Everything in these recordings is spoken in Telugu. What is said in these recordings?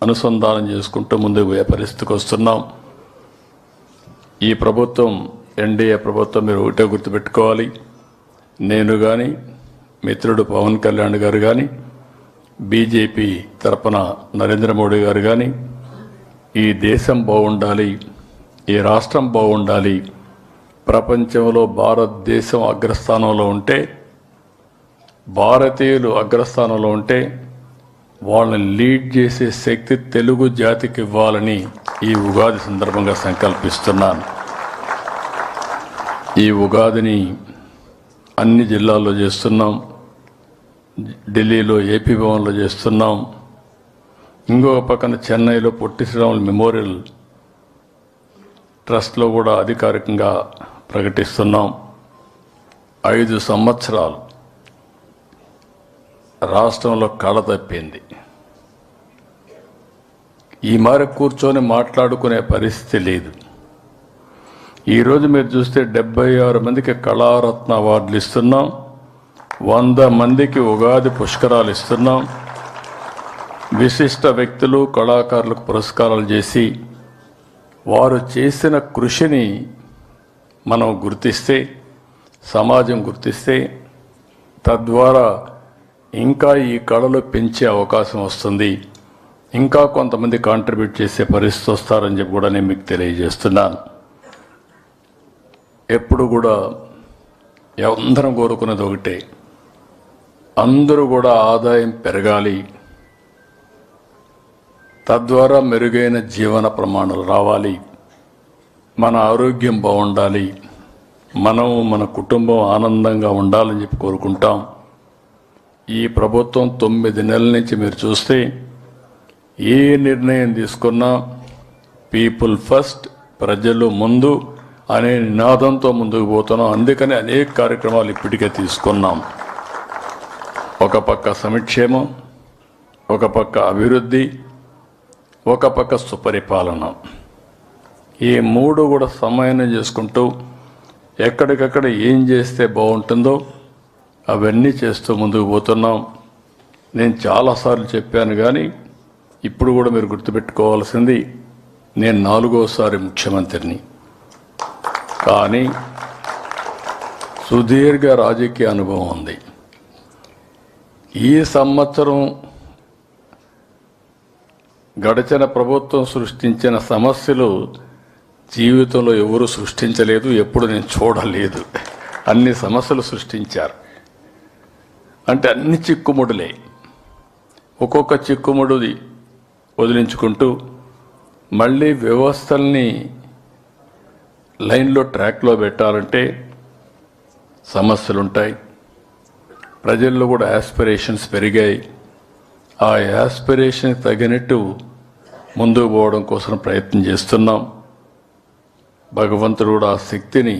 అనుసంధానం చేసుకుంటూ ముందుకు పోయే పరిస్థితికి వస్తున్నాం. ఈ ప్రభుత్వం ఎన్డీఏ ప్రభుత్వం మీరు ఒకటే గుర్తుపెట్టుకోవాలి. నేను కానీ మిత్రుడు పవన్ కళ్యాణ్ గారు కానీ బీజేపీ తరపున నరేంద్ర మోడీ గారు కానీ ఈ దేశం బాగుండాలి, ఈ రాష్ట్రం బాగుండాలి, ప్రపంచంలో భారతదేశం అగ్రస్థానంలో ఉంటే, భారతీయులు అగ్రస్థానంలో ఉంటే వాళ్ళని లీడ్ చేసే శక్తి తెలుగు జాతికి ఇవ్వాలని ఈ ఉగాది సందర్భంగా సంకల్పిస్తున్నాను. ఈ ఉగాదిని అన్ని జిల్లాల్లో చేస్తున్నాం. ఢిల్లీలో ఏపీ భవన్లో చేస్తున్నాం. ఇంకొక పక్కన చెన్నైలో పొట్టి శ్రీరాములు మెమోరియల్ ట్రస్ట్లో కూడా అధికారికంగా ప్రకటిస్తున్నాం. 5 సంవత్సరాలు రాష్ట్రంలో కళ తప్పింది. ఈ మేరకు కూర్చొని మాట్లాడుకునే పరిస్థితి లేదు. ఈరోజు మీరు చూస్తే 76 మందికి కళారత్న అవార్డులు ఇస్తున్నాం. 100 మందికి ఉగాది పుష్కరాలు ఇస్తున్నాం. విశిష్ట వ్యక్తులు కళాకారులకు పురస్కారాలు చేసి వారు చేసిన కృషిని మనం గుర్తిస్తే, సమాజం గుర్తిస్తే, తద్వారా ఇంకా ఈ కళలు పెంచే అవకాశం వస్తుంది. ఇంకా కొంతమంది కాంట్రిబ్యూట్ చేసే పరిస్థితి వస్తారని చెప్పి కూడా నేను మీకు తెలియజేస్తున్నాను. ఎప్పుడు కూడా అందరం కోరుకున్నది ఒకటే, అందరూ కూడా ఆదాయం పెరగాలి, తద్వారా మెరుగైన జీవన ప్రమాణాలు రావాలి, మన ఆరోగ్యం బాగుండాలి, మనం మన కుటుంబం ఆనందంగా ఉండాలని చెప్పి కోరుకుంటాం. ఈ ప్రభుత్వం 9 నెలల నుంచి మీరు చూస్తే ఏ నిర్ణయం తీసుకున్నా పీపుల్ ఫస్ట్, ప్రజలు ముందు అనే నినాదంతో ముందుకు పోతున్నాం. అందుకని అనేక కార్యక్రమాలు ఇప్పటికే తీసుకున్నాం. ఒక పక్క సంక్షేమం, ఒక పక్క అభివృద్ధి, ఒక పక్క సుపరిపాలన. ఈ 3 కూడా సమన్వయం చేసుకుంటూ ఎక్కడికక్కడ ఏం చేస్తే బాగుంటుందో అవన్నీ చేస్తూ ముందుకు పోతున్నాం. నేను చాలాసార్లు చెప్పాను, కానీ ఇప్పుడు కూడా మీరు గుర్తుపెట్టుకోవాల్సింది, నేను 4వసారి ముఖ్యమంత్రిని. కానీ సుదీర్ఘ రాజకీయ అనుభవం ఉంది. ఈ సంవత్సరం గడిచిన ప్రభుత్వం సృష్టించిన సమస్యలు జీవితంలో ఎవరు సృష్టించలేదు, ఎప్పుడు నేను చూడలేదు. అన్ని సమస్యలు సృష్టించారు. అంటే అన్ని చిక్కుముడులే. ఒక్కొక్క చిక్కుముడిది వదిలించుకుంటూ మళ్ళీ వ్యవస్థల్ని లైన్లో, ట్రాక్లో పెట్టాలంటే సమస్యలుంటాయి. ప్రజల్లో కూడా యాస్పిరేషన్స్ పెరిగాయి. ఆ యాస్పిరేషన్ తగినట్టు ముందుకు పోవడం కోసం ప్రయత్నం చేస్తున్నాం. భగవంతుడు కూడా ఆ శక్తిని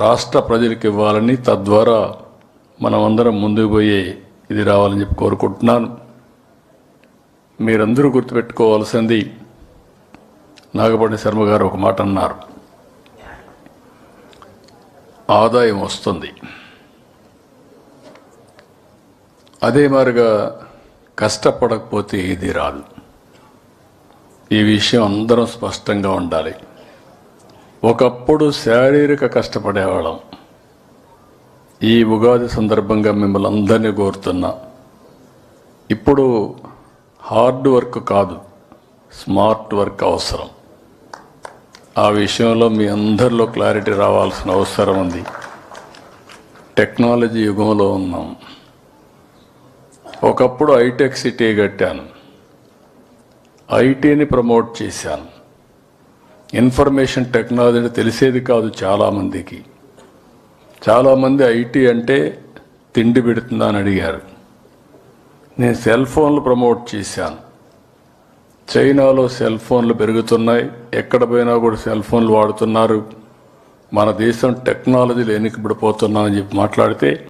రాష్ట్ర ప్రజలకు ఇవ్వాలని, తద్వారా మనమందరం ముందుకు పోయే ఇది రావాలని చెప్పి కోరుకుంటున్నాను. మీరందరూ గుర్తుపెట్టుకోవాల్సింది, నాగపల్లి శర్మ గారు ఒక మాట అన్నారు, ఆదాయం వస్తుంది, అదే మాదిరిగా కష్టపడకపోతే ఏది రాదు. ఈ విషయం అందరం స్పష్టంగా ఉండాలి. ఒకప్పుడు శారీరక కష్టపడేవాళ్ళం. ఈ ఉగాది సందర్భంగా మిమ్మల్ని అందరినీ కోరుతున్నా, ఇప్పుడు హార్డ్ వర్క్ కాదు, స్మార్ట్ వర్క్ అవసరం. ఆ విషయంలో మీ అందరిలో క్లారిటీ రావాల్సిన అవసరం ఉంది. టెక్నాలజీ యుగంలో ఉన్నాం. ఒకప్పుడు హైటెక్ సిటీ కట్టాను, ఐటీని ప్రమోట్ చేశాను. ఇన్ఫర్మేషన్ టెక్నాలజీ తెలిసేది కాదు చాలామందికి. చాలామంది ఐటీ అంటే తిండి పెడుతుందా అని అడిగారు. నేను సెల్ ఫోన్లు ప్రమోట్ చేశాను. చైనాలో సెల్ ఫోన్లు పెరుగుతున్నాయి, ఎక్కడ పోయినా కూడా సెల్ ఫోన్లు వాడుతున్నారు. మన దేశం టెక్నాలజీలో వెనుకబడిపోతున్నామని చెప్పి మాట్లాడితే